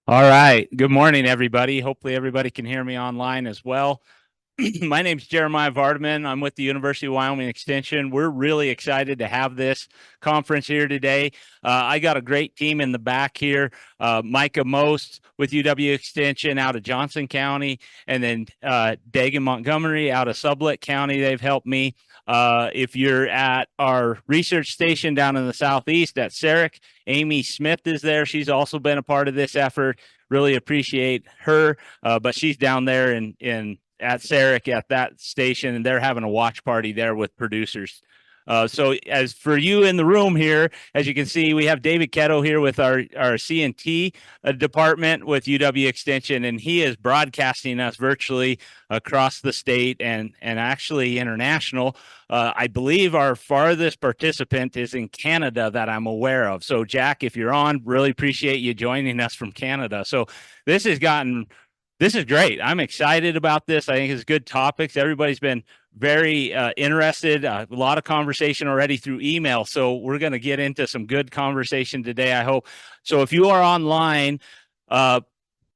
All right. Good morning, everybody. Hopefully, everybody can hear me online as well. My name is Jeremiah Vardaman. I'm with the University of Wyoming Extension. We're really excited to have this conference here today. I got a great team in the back here. Micah Most with UW Extension out of Johnson County, and then Dagan Montgomery out of Sublette County. They've helped me. If you're at our research station down in the southeast at Saric, Amy Smith is there. She's also been a part of this effort. Really appreciate her, but she's down there in at Saric at that station, and they're having a watch party there with producers. So as for you in the room here, as you can see, we have David Ketto here with our CNT department with UW Extension, and he is broadcasting us virtually across the state and actually international. I believe our farthest participant is in Canada that I'm aware of. So Jack, if you're on, really appreciate you joining us from Canada. So this has gotten this is great. I'm excited about this. I think it's good topics. Everybody's been very interested. A lot of conversation already through email. So we're going to get into some good conversation today, I hope. So if you are online,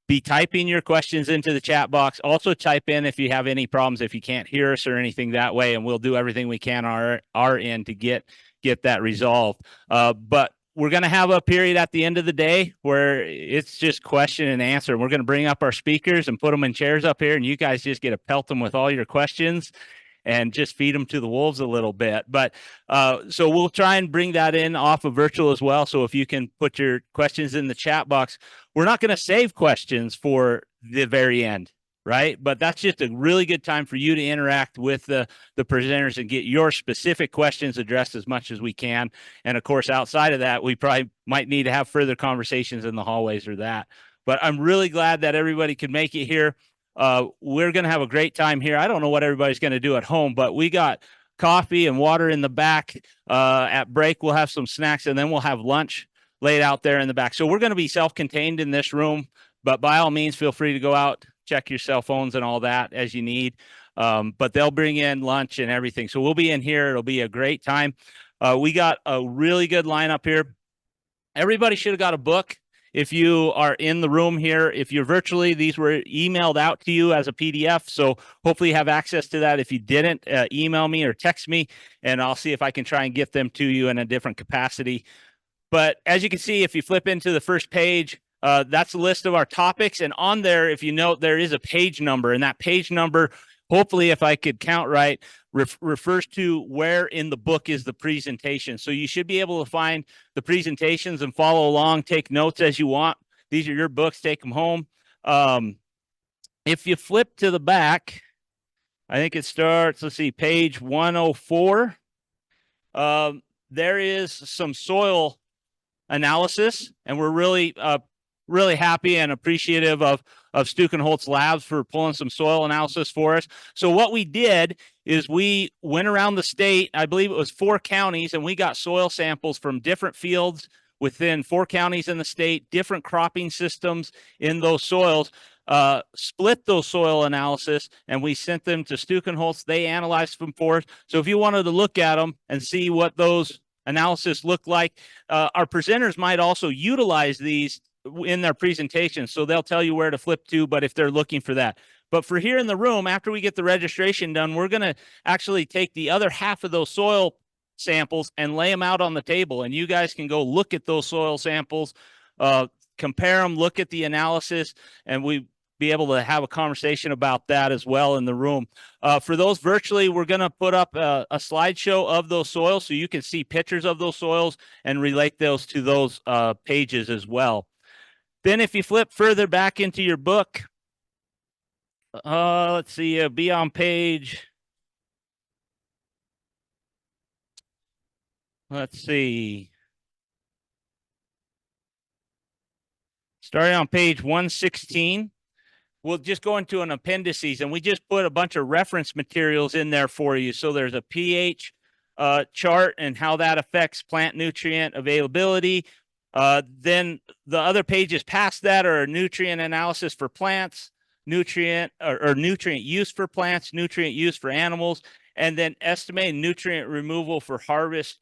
be typing your questions into the chat box. Also type in if you have any problems, if you can't hear us or anything that way, and we'll do everything we can on our end to get that resolved. But we're going to have a period at the end of the day where it's just question and answer. We're going to bring up our speakers and put them in chairs up here, and you guys just get to pelt them with all your questions and just feed them to the wolves a little bit. But so we'll try and bring that in off of virtual as well. So if you can put your questions in the chat box, we're not going to save questions for the very end, right? But that's just a really good time for you to interact with the presenters and get your specific questions addressed as much as we can. And of course, outside of that, we probably might need to have further conversations in the hallways or that. But I'm really glad that everybody could make it here. We're going to have a great time here. I don't know what everybody's going to do at home, but we got coffee and water in the back. At break, we'll have some snacks, and then we'll have lunch laid out there in the back. So we're going to be self-contained in this room, but by all means, feel free to go out, check your cell phones and all that as you need. But they'll bring in lunch and everything. So we'll be in here. It'll be a great time. We got a really good lineup here. Everybody should have got a book. If you are in the room here, if you're virtually, these were emailed out to you as a PDF. So hopefully you have access to that. If you didn't, email me or text me, and I'll see if I can try and get them to you in a different capacity. But as you can see, if you flip into the first page, that's a list of our topics. And on there, if you note, there is a page number. And that page number, hopefully, if I could count right, refers to where in the book is the presentation. So you should be able to find the presentations and follow along, take notes as you want. These are your books, take them home. If you flip to the back, I think it starts, let's see, page 104. There is some soil analysis, and we're really happy and appreciative of Stukenholtz Labs for pulling some soil analysis for us. So what we did is we went around the state, I believe it was 4 counties, and we got soil samples from different fields within 4 counties in the state, different cropping systems in those soils, split those soil analysis, and we sent them to Stukenholtz. They analyzed them for us. So if you wanted to look at them and see what those analysis look like, our presenters might also utilize these in their presentation, so they'll tell you where to flip to, but if they're looking for that. But for here in the room, after we get the registration done, we're going to actually take the other half of those soil samples and lay them out on the table, and you guys can go look at those soil samples, compare them, look at the analysis, and we be able to have a conversation about that as well in the room. For those virtually, we're going to put up a slideshow of those soils so you can see pictures of those soils and relate those to those pages as well. Then if you flip further back into your book, let's see, be on page, let's see, starting on page 116, we'll just go into an appendices, and we just put a bunch of reference materials in there for you. So there's a pH chart and how that affects plant nutrient availability. Then the other pages past that are nutrient analysis for plants, nutrient or nutrient use for plants, nutrient use for animals, and then estimated nutrient removal for harvest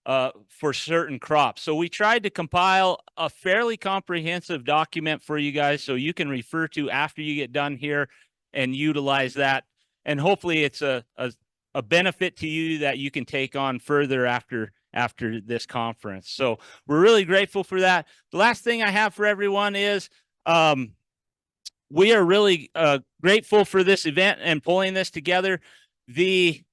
for certain crops. So we tried to compile a fairly comprehensive document for you guys so you can refer to after you get done here and utilize that. And hopefully it's a benefit to you that you can take on further after this conference. So we're really grateful for that. The last thing I have for everyone is we are really grateful for this event and pulling this together. The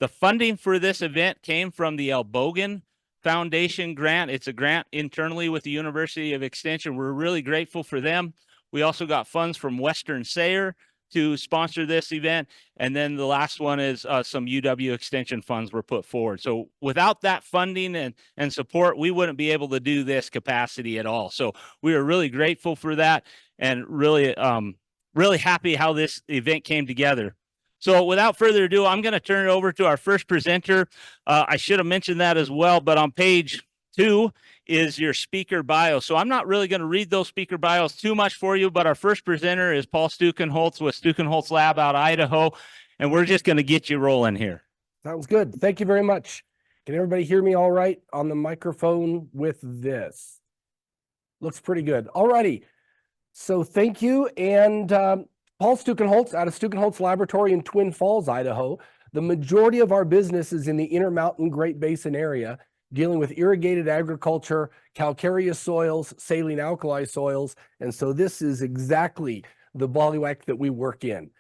funding for this event came from the Albogan Foundation grant. It's a grant internally with the University of Extension. We're really grateful for them. We also got funds from Western Sayer to sponsor this event. And then the last one is some UW Extension funds were put forward. So without that funding and support, we wouldn't be able to do this capacity at all. So we are really grateful for that and really, really happy how this event came together. So without further ado, I'm going to turn it over to our first presenter. I should have mentioned that as well, but on page 2 is your speaker bio. So I'm not really going to read those speaker bios too much for you, but our first presenter is Paul Stukenholtz with Stukenholtz Lab out of Idaho, and we're just going to get you rolling here. Sounds good. Thank you very much. Can everybody hear me all right on the microphone with this? Looks pretty good. All righty. So thank you. And Paul Stukenholtz out of Stukenholtz Laboratory in Twin Falls, Idaho. The majority of our business is in the Intermountain Great Basin area, dealing with irrigated agriculture, calcareous soils, saline alkali soils. And so this is exactly the ballywhack that we work in.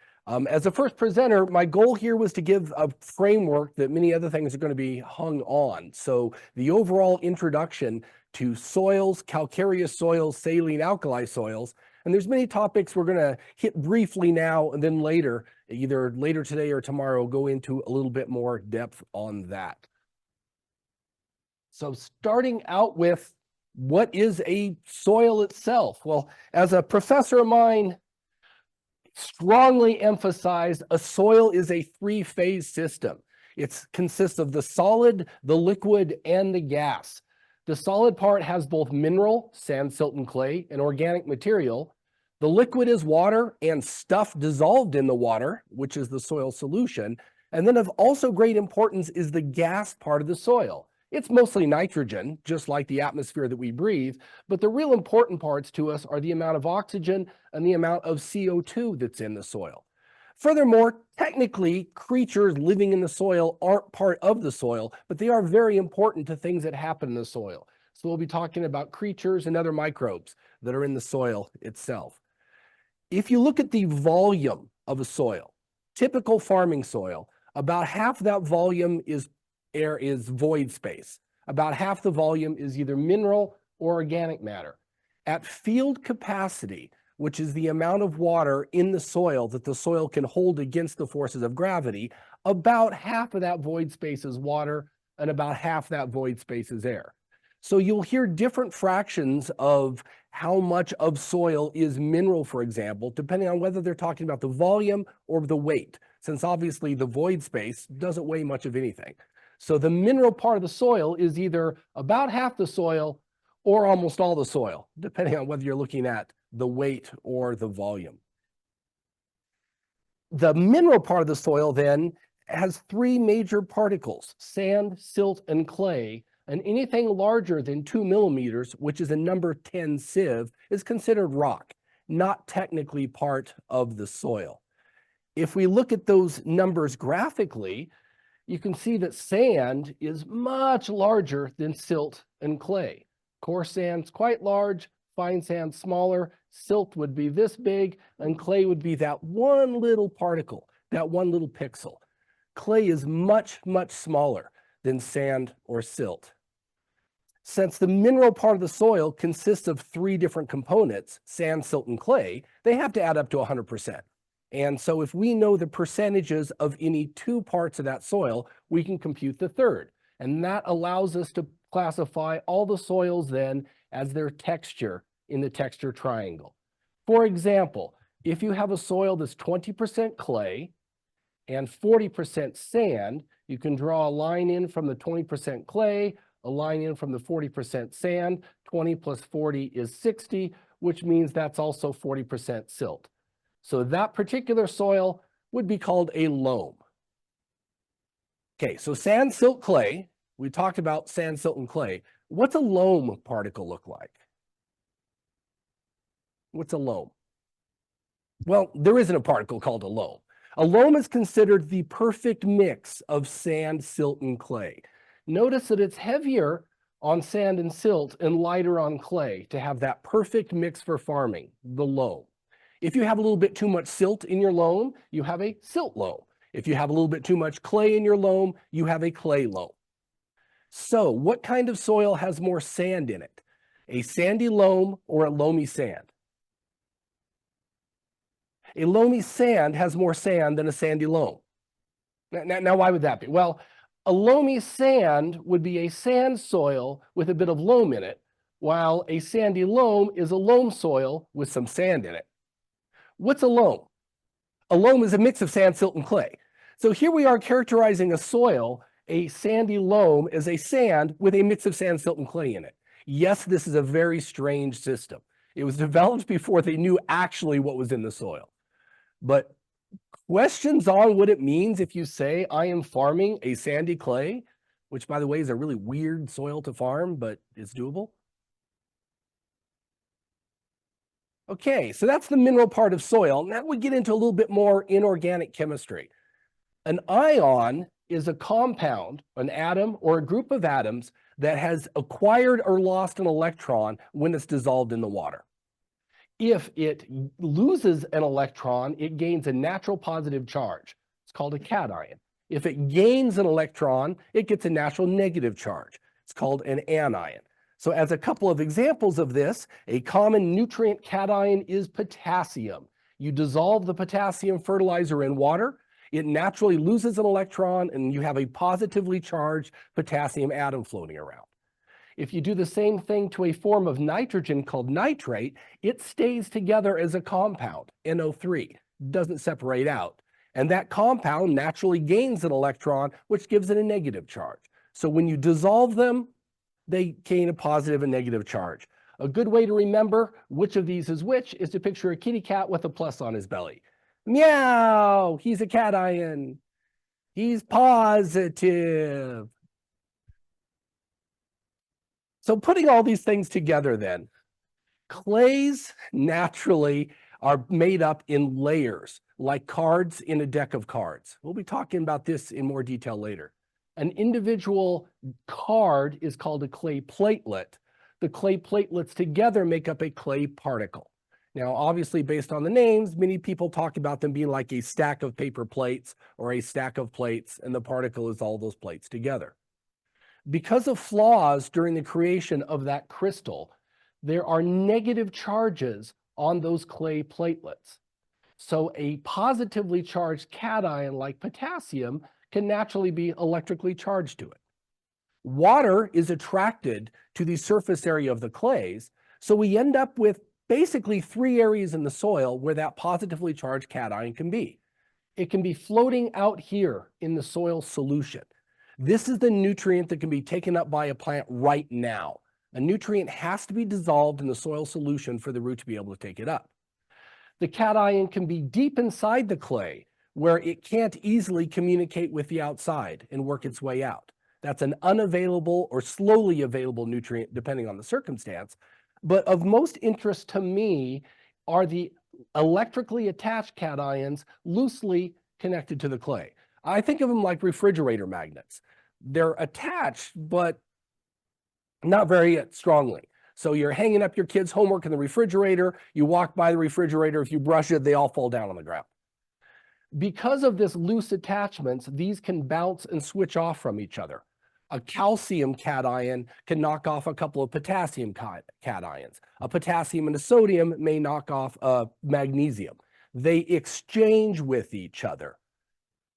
As a first presenter, my goal here was to give a framework that many other things are going to be hung on. So the overall introduction to soils, calcareous soils, saline alkali soils. And there's many topics we're going to hit briefly now and then later, either later today or tomorrow, go into a little bit more depth on that. So starting out with what is a soil itself? Well, as a professor of mine strongly emphasized, a soil is a three-phase system. It consists of the solid, the liquid, and the gas. The solid part has both mineral, sand, silt, and clay, and organic material. The liquid is water and stuff dissolved in the water, which is the soil solution. And then of also great importance is the gas part of the soil. It's mostly nitrogen, just like the atmosphere that we breathe, but the real important parts to us are the amount of oxygen and the amount of CO2 that's in the soil. Furthermore, technically, creatures living in the soil aren't part of the soil, but they are very important to things that happen in the soil. So we'll be talking about creatures and other microbes that are in the soil itself. If you look at the volume of a soil, typical farming soil, about half that volume is void space. About half the volume is either mineral or organic matter. At field capacity, which is the amount of water in the soil that the soil can hold against the forces of gravity, about half of that void space is water and about half that void space is air. So you'll hear different fractions of how much of soil is mineral, for example, depending on whether they're talking about the volume or the weight, since obviously the void space doesn't weigh much of anything. So the mineral part of the soil is either about half the soil or almost all the soil, depending on whether you're looking at the weight or the volume. The mineral part of the soil then has three major particles: sand, silt, and clay, and anything larger than 2 millimeters, which is a number 10 sieve, is considered rock, not technically part of the soil. If we look at those numbers graphically, you can see that sand is much larger than silt and clay. Coarse sand's quite large, fine sand smaller, silt would be this big, and clay would be that one little particle, that one little pixel. Clay is much, much smaller than sand or silt. Since the mineral part of the soil consists of three different components, sand, silt, and clay, they have to add up to 100%. And so if we know the percentages of any two parts of that soil, we can compute the third. And that allows us to classify all the soils then as their texture in the texture triangle. For example, if you have a soil that's 20% clay and 40% sand, you can draw a line in from the 20% clay, a line in from the 40% sand. 20 plus 40 is 60, which means that's also 40% silt. So that particular soil would be called a loam. Okay, so sand, silt, clay. We talked about sand, silt, and clay. What's a loam particle look like? What's a loam? Well, there isn't a particle called a loam. A loam is considered the perfect mix of sand, silt, and clay. Notice that it's heavier on sand and silt and lighter on clay to have that perfect mix for farming, the loam. If you have a little bit too much silt in your loam, you have a silt loam. If you have a little bit too much clay in your loam, you have a clay loam. So what kind of soil has more sand in it? A sandy loam or a loamy sand? A loamy sand has more sand than a sandy loam. Now, why would that be? Well, a loamy sand would be a sand soil with a bit of loam in it, while a sandy loam is a loam soil with some sand in it. What's a loam? A loam is a mix of sand, silt, and clay. So here we are characterizing a soil, a sandy loam, as a sand with a mix of sand, silt, and clay in it. Yes, this is a very strange system. It was developed before they knew actually what was in the soil. But questions on what it means if you say, I am farming a sandy clay, which, by the way, is a really weird soil to farm, but it's doable. Okay, so that's the mineral part of soil. Now we get into a little bit more inorganic chemistry. An ion is a compound, an atom, or a group of atoms that has acquired or lost an electron when it's dissolved in the water. If it loses an electron, it gains a natural positive charge. It's called a cation. If it gains an electron, it gets a natural negative charge. It's called an anion. So as a couple of examples of this, a common nutrient cation is potassium. You dissolve the potassium fertilizer in water, it naturally loses an electron, and you have a positively charged potassium atom floating around. If you do the same thing to a form of nitrogen called nitrate, it stays together as a compound, NO3, doesn't separate out. And that compound naturally gains an electron, which gives it a negative charge. So when you dissolve them, they gain a positive and negative charge. A good way to remember which of these is which is to picture a kitty cat with a plus on his belly. Meow, he's a cation. He's positive. So putting all these things together then, clays naturally are made up in layers, like cards in a deck of cards. We'll be talking about this in more detail later. An individual card is called a clay platelet. The clay platelets together make up a clay particle. Now, obviously, based on the names, many people talk about them being like a stack of paper plates or a stack of plates, and the particle is all those plates together. Because of flaws during the creation of that crystal, there are negative charges on those clay platelets. So a positively charged cation like potassium can naturally be electrically charged to it. Water is attracted to the surface area of the clays, so we end up with basically 3 areas in the soil where that positively charged cation can be. It can be floating out here in the soil solution. This is the nutrient that can be taken up by a plant right now. A nutrient has to be dissolved in the soil solution for the root to be able to take it up. The cation can be deep inside the clay where it can't easily communicate with the outside and work its way out. That's an unavailable or slowly available nutrient depending on the circumstance. But of most interest to me are the electrically attached cations loosely connected to the clay. I think of them like refrigerator magnets. They're attached, but not very strongly. So you're hanging up your kids' homework in the refrigerator, you walk by the refrigerator, if you brush it, they all fall down on the ground. Because of this loose attachments, these can bounce and switch off from each other. A calcium cation can knock off a couple of potassium cations. A potassium and a sodium may knock off a magnesium. They exchange with each other.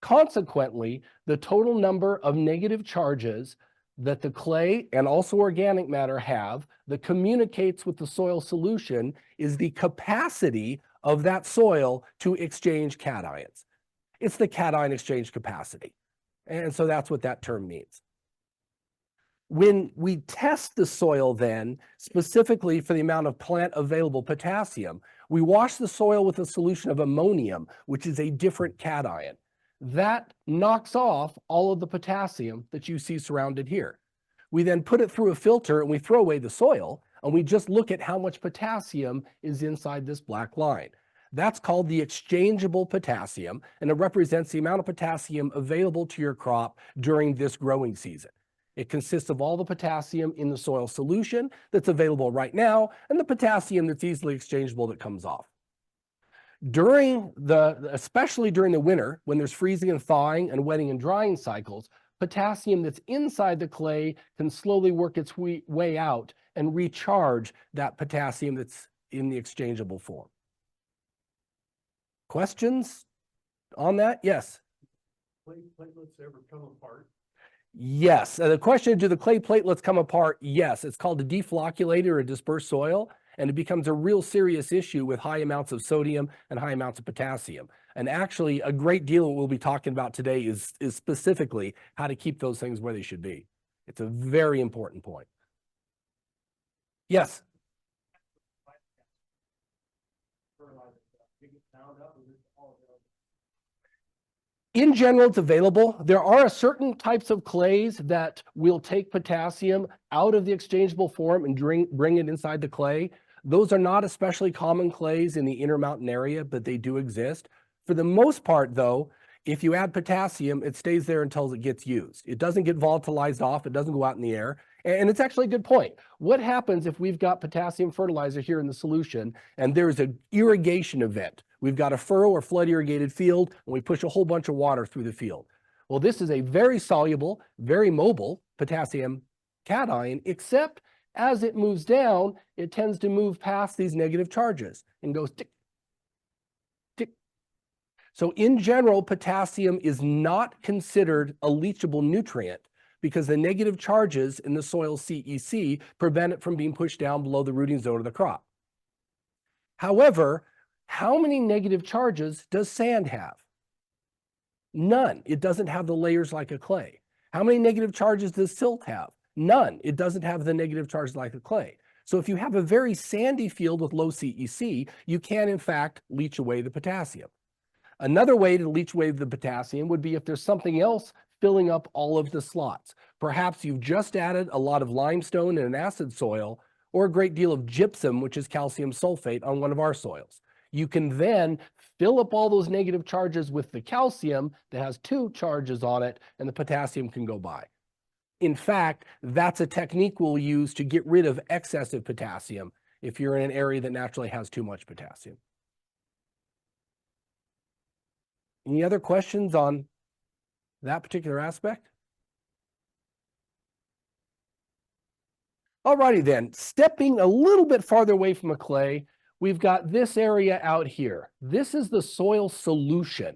Consequently, the total number of negative charges that the clay and also organic matter have that communicates with the soil solution is the capacity of that soil to exchange cations. It's the cation exchange capacity. And so that's what that term means. When we test the soil then, specifically for the amount of plant available potassium, we wash the soil with a solution of ammonium, which is a different cation. That knocks off all of the potassium that you see surrounded here. We then put it through a filter and we throw away the soil, and we just look at how much potassium is inside this black line. That's called the exchangeable potassium, and it represents the amount of potassium available to your crop during this growing season. It consists of all the potassium in the soil solution that's available right now and the potassium that's easily exchangeable that comes off. Especially during the winter, when there's freezing and thawing and wetting and drying cycles, potassium that's inside the clay can slowly work its way out and recharge that potassium that's in the exchangeable form. Questions on that? Yes. Clay platelets ever come apart? Yes. The question, do the clay platelets come apart? Yes. It's called a deflocculated or a dispersed soil, and it becomes a real serious issue with high amounts of sodium and high amounts of potassium. And actually, a great deal of what we'll be talking about today is specifically how to keep those things where they should be. It's a very important point. Yes. In general, it's available. There are certain types of clays that will take potassium out of the exchangeable form and bring it inside the clay. Those are not especially common clays in the Intermountain area, but they do exist. For the most part, though, if you add potassium, it stays there until it gets used. It doesn't get volatilized off. It doesn't go out in the air. And it's actually a good point. What happens if we've got potassium fertilizer here in the solution and there's an irrigation event? We've got a furrow or flood irrigated field and we push a whole bunch of water through the field. Well, this is a very soluble, very mobile potassium cation, except as it moves down, it tends to move past these negative charges and goes tick, tick. So in general, potassium is not considered a leachable nutrient because the negative charges in the soil CEC prevent it from being pushed down below the rooting zone of the crop. However, how many negative charges does sand have? None. It doesn't have the layers like a clay. How many negative charges does silt have? None. It doesn't have the negative charges like a clay. So if you have a very sandy field with low CEC, you can in fact leach away the potassium. Another way to leach away the potassium would be if there's something else filling up all of the slots. Perhaps you've just added a lot of limestone in an acid soil or a great deal of gypsum, which is calcium sulfate, on one of our soils. You can then fill up all those negative charges with the calcium that has 2 charges on it, and the potassium can go by. In fact, that's a technique we'll use to get rid of excessive potassium if you're in an area that naturally has too much potassium. Any other questions on that particular aspect? Alrighty then, stepping a little bit farther away from a clay, we've got this area out here. This is the soil solution.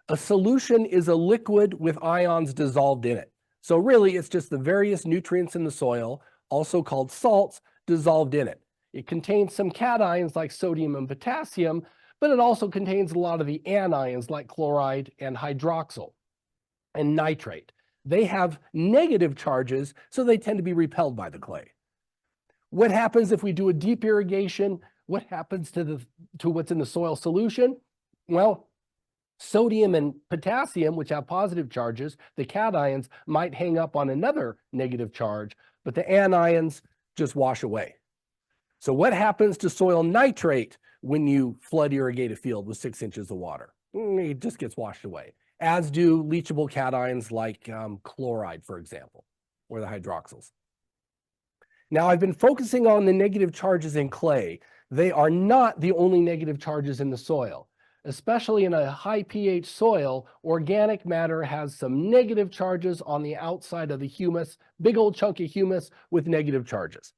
A solution is a liquid with ions dissolved in it. So really, it's just the various nutrients in the soil, also called salts, dissolved in it. It contains some cations like sodium and potassium, but it also contains a lot of the anions like chloride and hydroxyl and nitrate. They have negative charges, so they tend to be repelled by the clay. What happens if we do a deep irrigation? What happens to what's in the soil solution? Well, sodium and potassium, which have positive charges, the cations might hang up on another negative charge, but the anions just wash away. So what happens to soil nitrate when you flood irrigate a field with 6 inches of water? It just gets washed away, as do leachable cations like chloride, for example, or the hydroxyls. Now, I've been focusing on the negative charges in clay. They are not the only negative charges in the soil. Especially in a high pH soil, organic matter has some negative charges on the outside of the humus, big old chunk of humus with negative charges.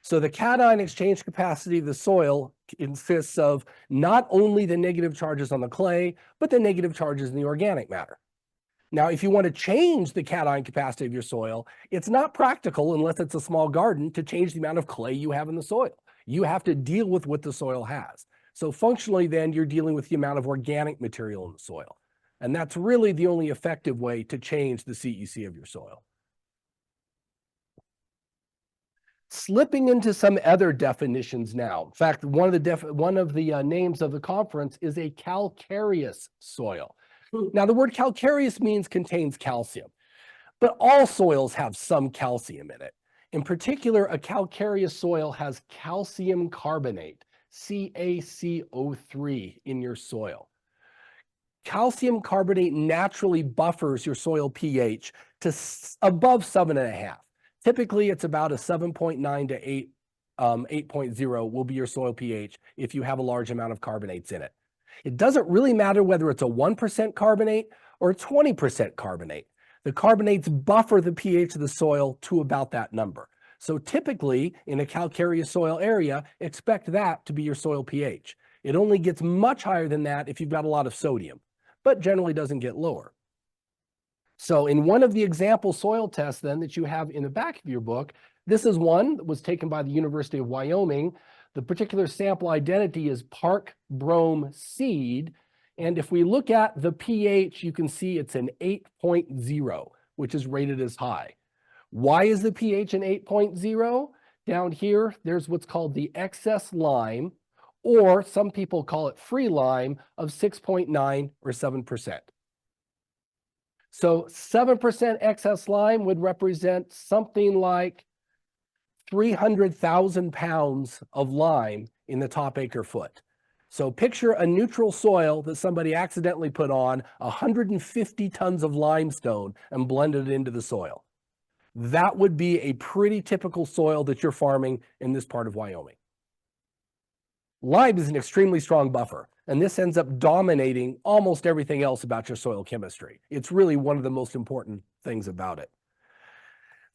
So the cation exchange capacity of the soil consists of not only the negative charges on the clay, but the negative charges in the organic matter. Now, if you want to change the cation capacity of your soil, it's not practical unless it's a small garden to change the amount of clay you have in the soil. You have to deal with what the soil has. So functionally then, you're dealing with the amount of organic material in the soil. And that's really the only effective way to change the CEC of your soil. Slipping into some other definitions now. In fact, one of the names of the conference is a calcareous soil. Now, the word calcareous means contains calcium, but all soils have some calcium in it. In particular, a calcareous soil has calcium carbonate, CaCO3, in your soil. Calcium carbonate naturally buffers your soil pH to above 7.5. Typically, it's about a 7.9 to 8.0 will be your soil pH if you have a large amount of carbonates in it. It doesn't really matter whether it's a 1% carbonate or a 20% carbonate. The carbonates buffer the pH of the soil to about that number. So typically, in a calcareous soil area, expect that to be your soil pH. It only gets much higher than that if you've got a lot of sodium, but generally doesn't get lower. So in one of the example soil tests then that you have in the back of your book, this is one that was taken by the University of Wyoming. The particular sample identity is Park Brome Seed. And if we look at the pH, you can see it's an 8.0, which is rated as high. Why is the pH an 8.0? Down here, there's what's called the excess lime, or some people call it free lime, of 6.9 or 7%. So 7% excess lime would represent something like 300,000 pounds of lime in the top acre foot. So picture a neutral soil that somebody accidentally put on 150 tons of limestone and blended it into the soil. That would be a pretty typical soil that you're farming in this part of Wyoming. Lime is an extremely strong buffer, and this ends up dominating almost everything else about your soil chemistry. It's really one of the most important things about it.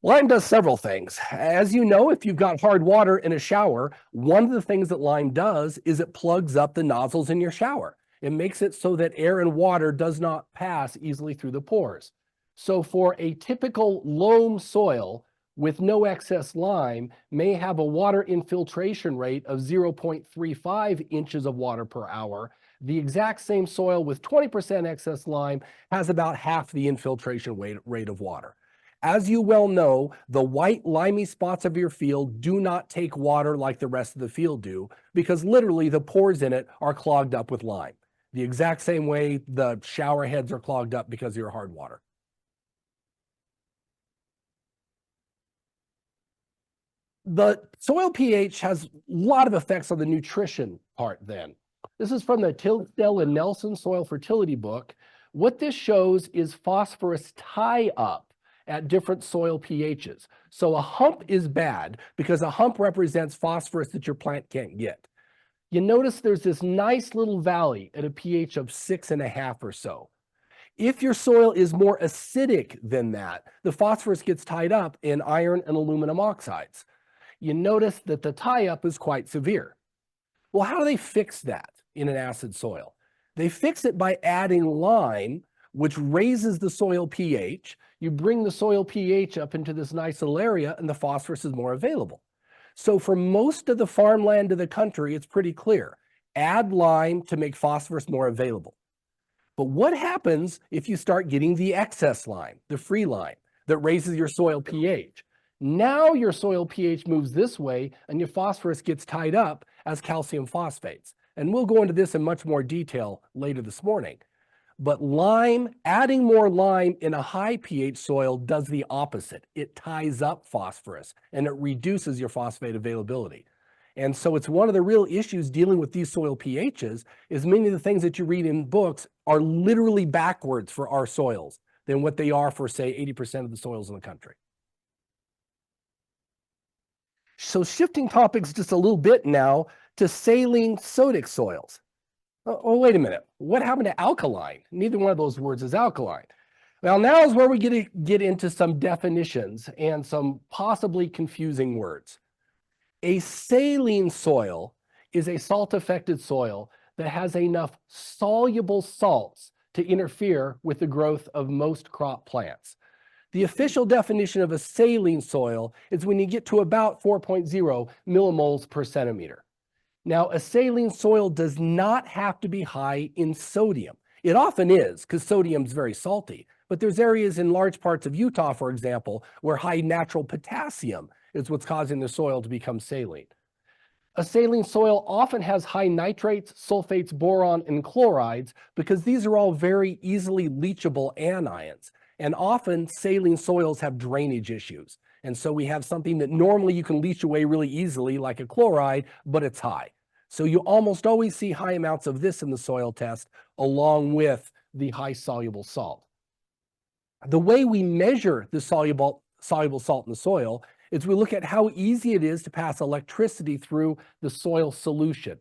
Lime does several things. As you know, if you've got hard water in a shower, one of the things that lime does is it plugs up the nozzles in your shower. It makes it so that air and water does not pass easily through the pores. So for a typical loam soil with no excess lime may have a water infiltration rate of 0.35 inches of water per hour. The exact same soil with 20% excess lime has about half the infiltration rate of water. As you well know, the white limey spots of your field do not take water like the rest of the field do, because literally the pores in it are clogged up with lime. The exact same way the shower heads are clogged up because of your hard water. The soil pH has a lot of effects on the nutrition part then. This is from the Tisdale and Nelson Soil Fertility book. What this shows is phosphorus tie-up at different soil pHs. So a hump is bad because a hump represents phosphorus that your plant can't get. You notice there's this nice little valley at a pH of 6.5 or so. If your soil is more acidic than that, the phosphorus gets tied up in iron and aluminum oxides. You notice that the tie-up is quite severe. Well, how do they fix that in an acid soil? They fix it by adding lime, which raises the soil pH. You bring the soil pH up into this nice little area, and the phosphorus is more available. So for most of the farmland of the country, it's pretty clear. Add lime to make phosphorus more available. But what happens if you start getting the excess lime, the free lime, that raises your soil pH? Now your soil pH moves this way and your phosphorus gets tied up as calcium phosphates. And we'll go into this in much more detail later this morning. But lime, adding more lime in a high pH soil does the opposite. It ties up phosphorus and it reduces your phosphate availability. And so it's one of the real issues dealing with these soil pHs is many of the things that you read in books are literally backwards for our soils than what they are for, say, 80% of the soils in the country. So shifting topics just a little bit now to saline sodic soils. Oh, wait a minute. What happened to alkaline? Neither one of those words is alkaline. Well, now is where we get into some definitions and some possibly confusing words. A saline soil is a salt-affected soil that has enough soluble salts to interfere with the growth of most crop plants. The official definition of a saline soil is when you get to about 4.0 millimoles per centimeter. Now, a saline soil does not have to be high in sodium. It often is, because sodium is very salty, but there's areas in large parts of Utah, for example, where high natural potassium is what's causing the soil to become saline. A saline soil often has high nitrates, sulfates, boron, and chlorides because these are all very easily leachable anions. And often saline soils have drainage issues. And so we have something that normally you can leach away really easily, like a chloride, but it's high. So you almost always see high amounts of this in the soil test along with the high soluble salt. The way we measure the soluble salt in the soil is we look at how easy it is to pass electricity through the soil solution.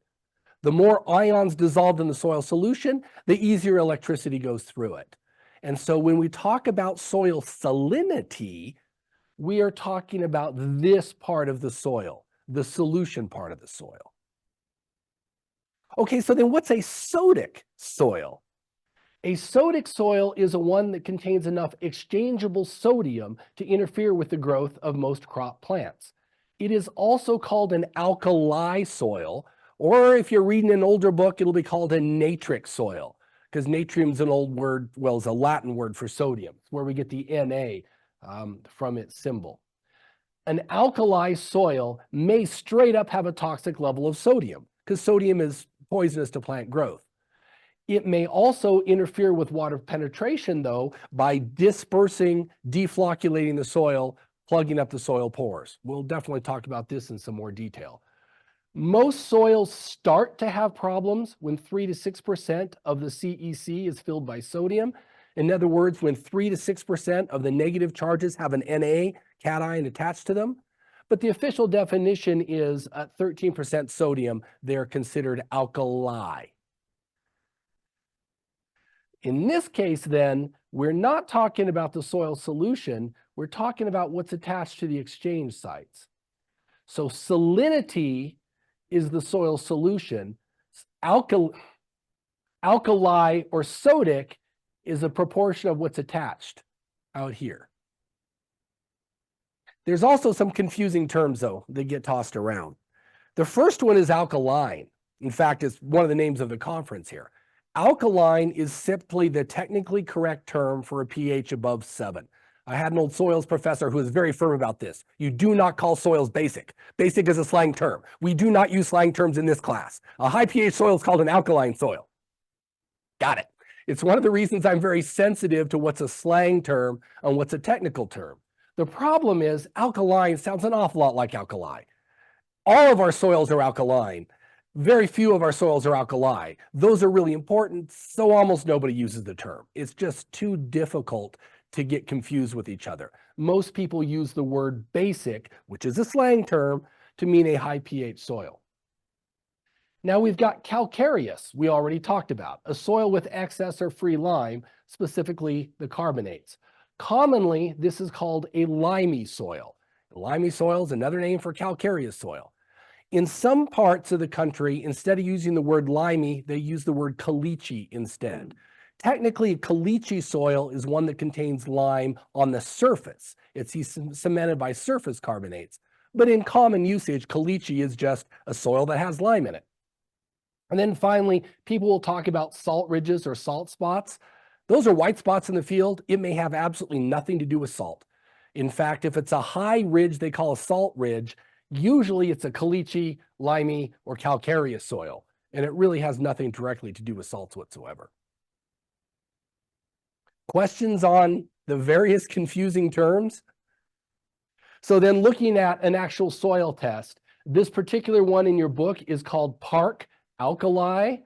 The more ions dissolved in the soil solution, the easier electricity goes through it. And so when we talk about soil salinity, we are talking about this part of the soil, the solution part of the soil. Okay, so then what's a sodic soil? A sodic soil is a one that contains enough exchangeable sodium to interfere with the growth of most crop plants. It is also called an alkali soil, or if you're reading an older book, it'll be called a natric soil, because natrium is an old word, well, it's a Latin word for sodium, where we get the Na from its symbol. An alkali soil may straight up have a toxic level of sodium, because sodium is poisonous to plant growth. It may also interfere with water penetration, though, by dispersing, deflocculating the soil, plugging up the soil pores. We'll definitely talk about this in some more detail. Most soils start to have problems when 3 to 6% of the CEC is filled by sodium. In other words, when 3 to 6% of the negative charges have an Na cation attached to them. But the official definition is at 13% sodium, they're considered alkali. In this case, then, we're not talking about the soil solution, we're talking about what's attached to the exchange sites. So salinity is the soil solution. Alkali or sodic is a proportion of what's attached out here. There's also some confusing terms, though, that get tossed around. The first one is alkaline. In fact, it's one of the names of the conference here. Alkaline is simply the technically correct term for a pH above 7. I had an old soils professor who was very firm about this. You do not call soils basic. Basic is a slang term. We do not use slang terms in this class. A high pH soil is called an alkaline soil. Got it. It's one of the reasons I'm very sensitive to what's a slang term and what's a technical term. The problem is alkaline sounds an awful lot like alkali. All of our soils are alkaline. Very few of our soils are alkali. Those are really important, so almost nobody uses the term. It's just too difficult to get confused with each other. Most people use the word basic, which is a slang term, to mean a high pH soil. Now we've got calcareous, we already talked about, a soil with excess or free lime, specifically the carbonates. Commonly, this is called a limey soil. Limey soil is another name for calcareous soil. In some parts of the country, instead of using the word limey, they use the word caliche instead. Technically, a caliche soil is one that contains lime on the surface. It's cemented by surface carbonates. But in common usage, caliche is just a soil that has lime in it. And then finally, people will talk about salt ridges or salt spots. Those are white spots in the field. It may have absolutely nothing to do with salt. In fact, if it's a high ridge they call a salt ridge, usually it's a caliche, limey, or calcareous soil, and it really has nothing directly to do with salts whatsoever. Questions on the various confusing terms? So then looking at an actual soil test, this particular one in your book is called Park Alkali.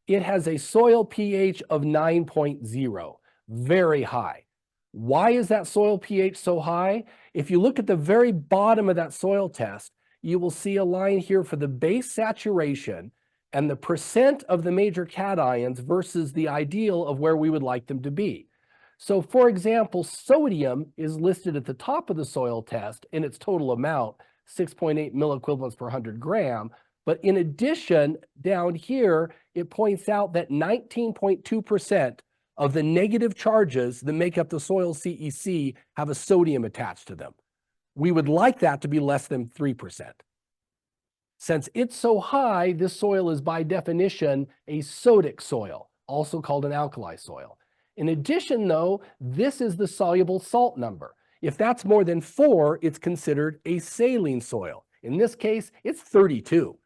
It has a soil pH of 9.0, very high. Why is that soil pH so high? If you look at the very bottom of that soil test, you will see a line here for the base saturation and the percent of the major cations versus the ideal of where we would like them to be. So for example, sodium is listed at the top of the soil test in its total amount, 6.8 milliequivalents per 100 gram. But in addition, down here, it points out that 19.2% of the negative charges that make up the soil CEC have a sodium attached to them. We would like that to be less than 3%. Since it's so high, this soil is by definition a sodic soil, also called an alkali soil. In addition, though, this is the soluble salt number. If that's more than 4, it's considered a saline soil. In this case, it's 32.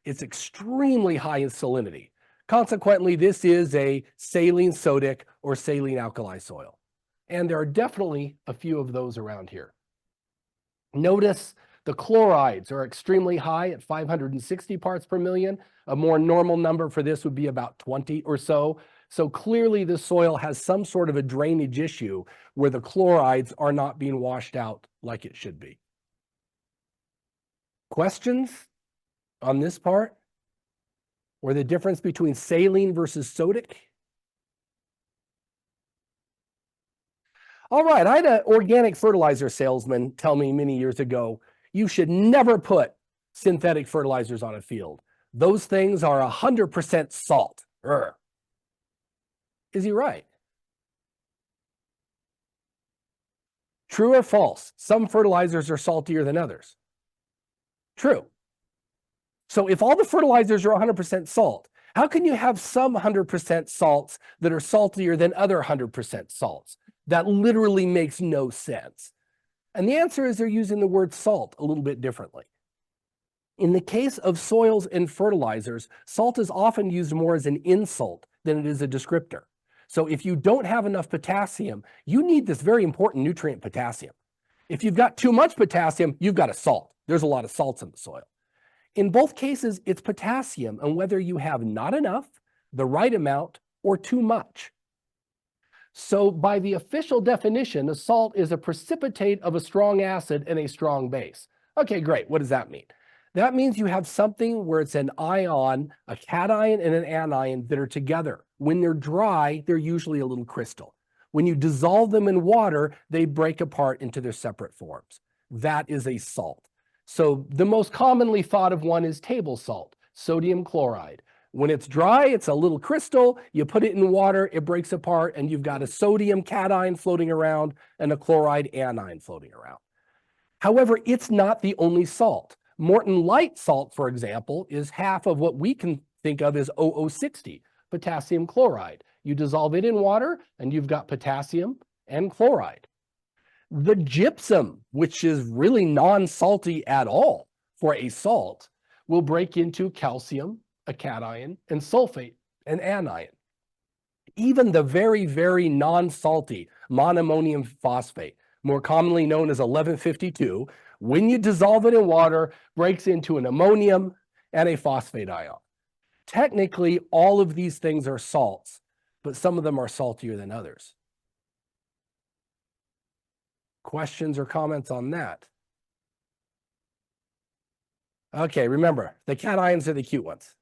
It's extremely high in salinity. Consequently, this is a saline sodic or saline alkali soil. And there are definitely a few of those around here. Notice the chlorides are extremely high at 560 parts per million. A more normal number for this would be about 20 or so. So clearly the soil has some sort of a drainage issue where the chlorides are not being washed out like it should be. Questions on this part? Or the difference between saline versus sodic? All right, I had an organic fertilizer salesman tell me many years ago, you should never put synthetic fertilizers on a field. Those things are 100% salt. Urgh. Is he right? True or false? Some fertilizers are saltier than others. True. So if all the fertilizers are 100% salt, how can you have some 100% salts that are saltier than other 100% salts? That literally makes no sense. And the answer is they're using the word salt a little bit differently. In the case of soils and fertilizers, salt is often used more as an insult than it is a descriptor. So if you don't have enough potassium, you need this very important nutrient potassium. If you've got too much potassium, you've got a salt. There's a lot of salts in the soil. In both cases, it's potassium, and whether you have not enough, the right amount, or too much. So by the official definition, a salt is a precipitate of a strong acid and a strong base. Okay, great. What does that mean? That means you have something where it's an ion, a cation and an anion that are together. When they're dry, they're usually a little crystal. When you dissolve them in water, they break apart into their separate forms. That is a salt. So the most commonly thought of one is table salt, sodium chloride. When it's dry, it's a little crystal. You put it in water, it breaks apart, and you've got a sodium cation floating around and a chloride anion floating around. However, it's not the only salt. Morton light salt, for example, is half of what we can think of as OO60, potassium chloride. You dissolve it in water, and you've got potassium and chloride. The gypsum, which is really non-salty at all for a salt, will break into calcium, a cation, and sulfate, an anion. Even the very, very non-salty monoammonium phosphate, more commonly known as 1152, when you dissolve it in water, breaks into an ammonium and a phosphate ion. Technically, all of these things are salts, but some of them are saltier than others. Questions or comments on that? Okay, remember, the cations are the cute ones.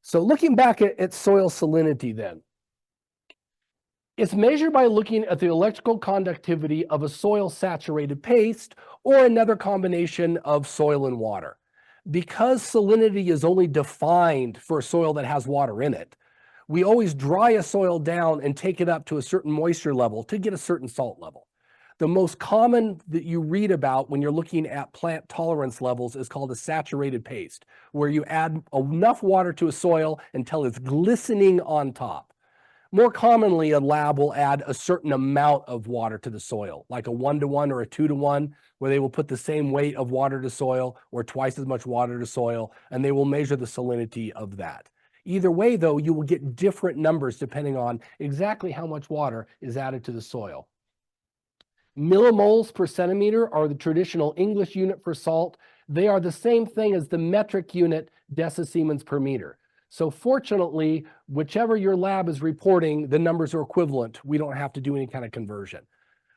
So looking back at soil salinity then, it's measured by looking at the electrical conductivity of a soil saturated paste or another combination of soil and water. Because salinity is only defined for a soil that has water in it, we always dry a soil down and take it up to a certain moisture level to get a certain salt level. The most common that you read about when you're looking at plant tolerance levels is called a saturated paste, where you add enough water to a soil until it's glistening on top. More commonly, a lab will add a certain amount of water to the soil, like a 1-to-1 or a 2-to-1, where they will put the same weight of water to soil or twice as much water to soil, and they will measure the salinity of that. Either way, though, you will get different numbers depending on exactly how much water is added to the soil. Millimoles per centimeter are the traditional English unit for salt. They are the same thing as the metric unit decisiemens per meter. So fortunately, whichever your lab is reporting, the numbers are equivalent. We don't have to do any kind of conversion.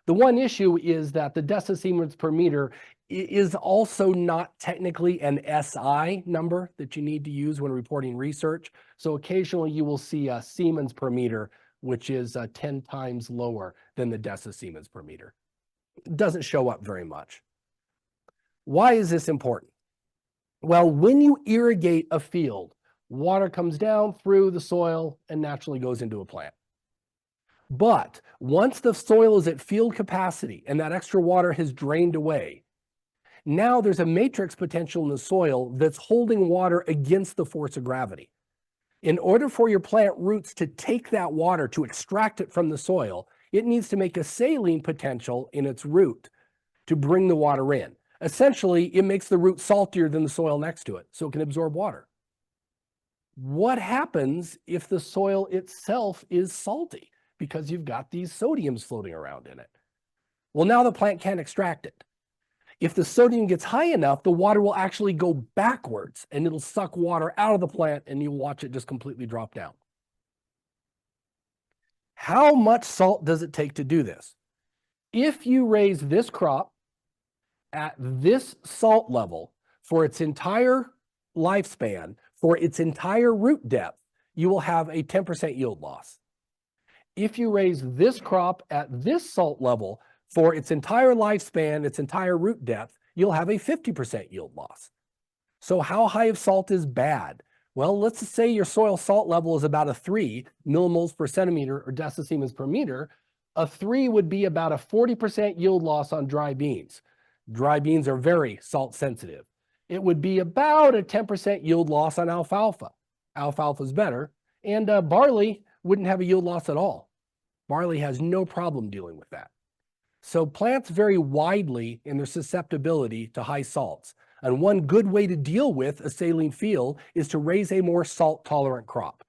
The one issue is that the decisiemens per meter is also not technically an SI number that you need to use when reporting research. So occasionally you will see a Siemens per meter, which is 10 times lower than the decisiemens per meter. It doesn't show up very much. Why is this important? Well, when you irrigate a field, water comes down through the soil and naturally goes into a plant. But once the soil is at field capacity and that extra water has drained away, now there's a matrix potential in the soil that's holding water against the force of gravity. In order for your plant roots to take that water, to extract it from the soil, it needs to make a saline potential in its root to bring the water in. Essentially, it makes the root saltier than the soil next to it, so it can absorb water. What happens if the soil itself is salty? Because you've got these sodiums floating around in it. Well, now the plant can't extract it. If the sodium gets high enough, the water will actually go backwards and it'll suck water out of the plant and you'll watch it just completely drop down. How much salt does it take to do this? If you raise this crop at this salt level for its entire lifespan, for its entire root depth, you will have a 10% yield loss. If you raise this crop at this salt level for its entire lifespan, its entire root depth, you'll have a 50% yield loss. So how high of salt is bad? Well, let's just say your soil salt level is about a 3 millimoles per centimeter or decisiemens per meter. A 3 would be about a 40% yield loss on dry beans. Dry beans are very salt sensitive. It would be about a 10% yield loss on alfalfa. Alfalfa is better. And barley wouldn't have a yield loss at all. Barley has no problem dealing with that. So plants vary widely in their susceptibility to high salts. And one good way to deal with a saline field is to raise a more salt-tolerant crop.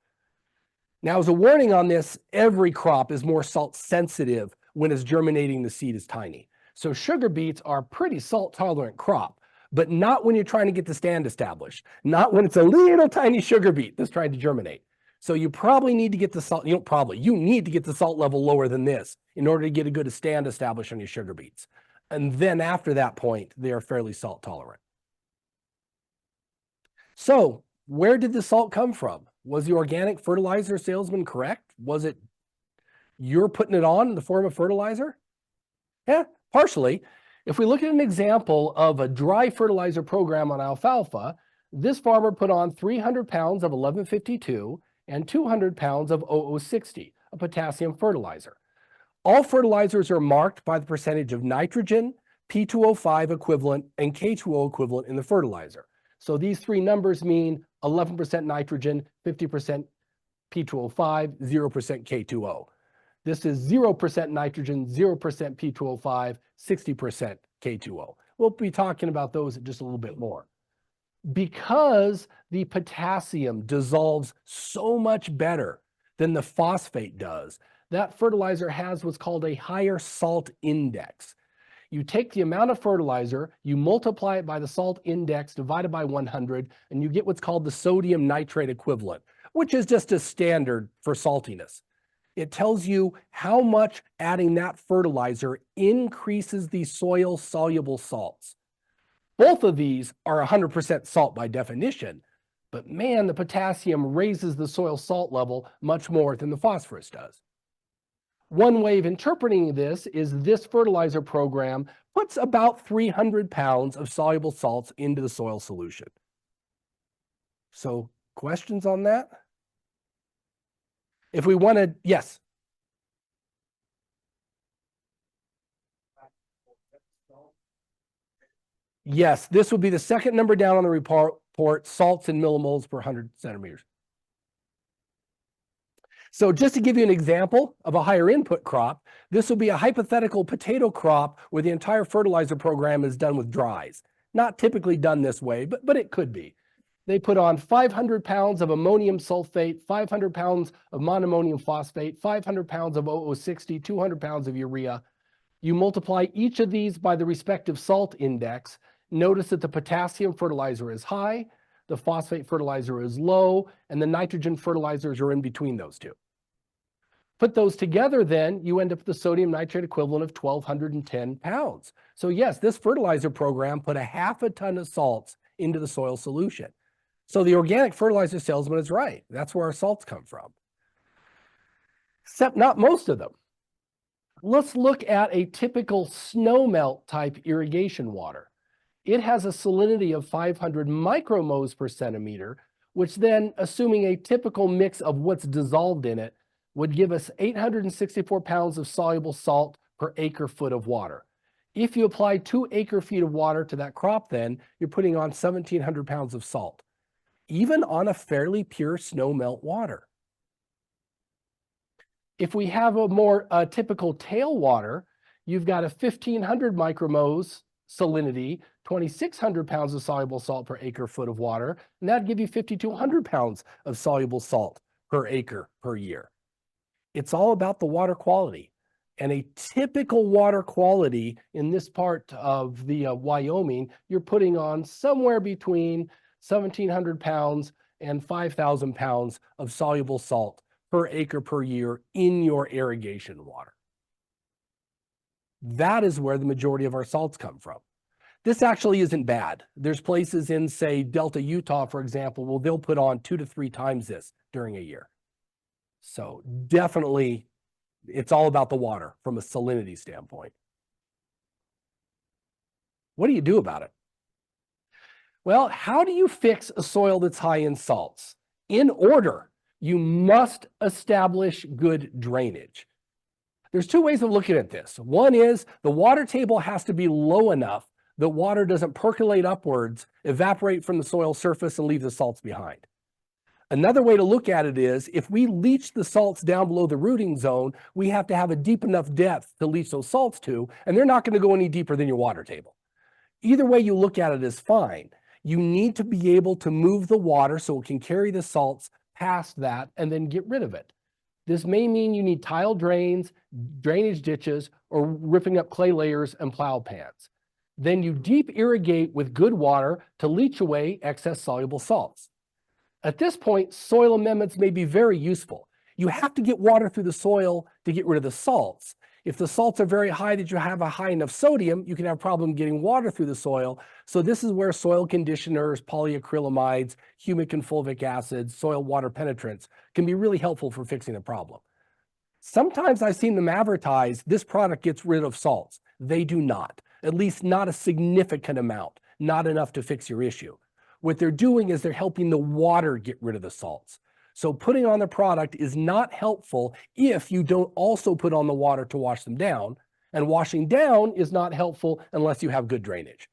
Now, as a warning on this, every crop is more salt sensitive when it's germinating, the seed is tiny. So sugar beets are a pretty salt-tolerant crop, but not when you're trying to get the stand established, not when it's a little tiny sugar beet that's trying to germinate. So you probably need to get the salt, you need to get the salt level lower than this in order to get a good stand established on your sugar beets. And then after that point, they are fairly salt tolerant. So where did the salt come from? Was the organic fertilizer salesman correct? Was it you're putting it on in the form of fertilizer? Yeah, partially. If we look at an example of a dry fertilizer program on alfalfa, this farmer put on 300 pounds of 1152 and 200 pounds of 0060, a potassium fertilizer. All fertilizers are marked by the percentage of nitrogen, P2O5 equivalent, and K2O equivalent in the fertilizer. So these three numbers mean 11% nitrogen, 50% P2O5, 0% K2O. This is 0% nitrogen, 0% P2O5, 60% K2O. We'll be talking about those just a little bit more. Because the potassium dissolves so much better than the phosphate does, that fertilizer has what's called a higher salt index. You take the amount of fertilizer, you multiply it by the salt index divided by 100, and you get what's called the sodium nitrate equivalent, which is just a standard for saltiness. It tells you how much adding that fertilizer increases the soil soluble salts. Both of these are 100% salt by definition, but man, the potassium raises the soil salt level much more than the phosphorus does. One way of interpreting this is this fertilizer program puts about 300 pounds of soluble salts into the soil solution. So, questions on that? If we wanted, yes. Yes, this would be the second number down on the report, salts in millimoles per 100 centimeters. So just to give you an example of a higher input crop, this will be a hypothetical potato crop where the entire fertilizer program is done with dries. Not typically done this way, but it could be. They put on 500 pounds of ammonium sulfate, 500 pounds of monoammonium phosphate, 500 pounds of 0060, 200 pounds of urea. You multiply each of these by the respective salt index. Notice that the potassium fertilizer is high, the phosphate fertilizer is low, and the nitrogen fertilizers are in between those two. Put those together then, you end up with the sodium nitrate equivalent of 1,210 pounds. So yes, this fertilizer program put a half a ton of salts into the soil solution. So the organic fertilizer salesman is right. That's where our salts come from. Except not most of them. Let's look at a typical snowmelt type irrigation water. It has a salinity of 500 micromoles per centimeter, which then, assuming a typical mix of what's dissolved in it, would give us 864 pounds of soluble salt per acre foot of water. If you apply 2 acre feet of water to that crop, then you're putting on 1,700 pounds of salt, even on a fairly pure snowmelt water. If we have a more typical tailwater, you've got a 1,500 micromoles salinity, 2,600 pounds of soluble salt per acre foot of water, and that'd give you 5,200 pounds of soluble salt per acre per year. It's all about the water quality. And a typical water quality in this part of the Wyoming, you're putting on somewhere between 1,700 pounds and 5,000 pounds of soluble salt per acre per year in your irrigation water. That is where the majority of our salts come from. This actually isn't bad. There's places in, say, Delta, Utah, for example, where they'll put on 2 to 3 times this during a year. So definitely, it's all about the water from a salinity standpoint. What do you do about it? Well, how do you fix a soil that's high in salts? In order, you must establish good drainage. There's 2 ways of looking at this. One is the water table has to be low enough that water doesn't percolate upwards, evaporate from the soil surface, and leave the salts behind. Another way to look at it is if we leach the salts down below the rooting zone, we have to have a deep enough depth to leach those salts to, and they're not going to go any deeper than your water table. Either way you look at it is fine. You need to be able to move the water so it can carry the salts past that and then get rid of it. This may mean you need tile drains, drainage ditches, or ripping up clay layers and plow pans. Then you deep irrigate with good water to leach away excess soluble salts. At this point, soil amendments may be very useful. You have to get water through the soil to get rid of the salts. If the salts are very high that you have a high enough sodium, you can have a problem getting water through the soil. So this is where soil conditioners, polyacrylamides, humic and fulvic acids, soil water penetrants can be really helpful for fixing the problem. Sometimes I've seen them advertise this product gets rid of salts. They do not, at least not a significant amount, not enough to fix your issue. What they're doing is they're helping the water get rid of the salts. So putting on the product is not helpful if you don't also put on the water to wash them down, and washing down is not helpful unless you have good drainage.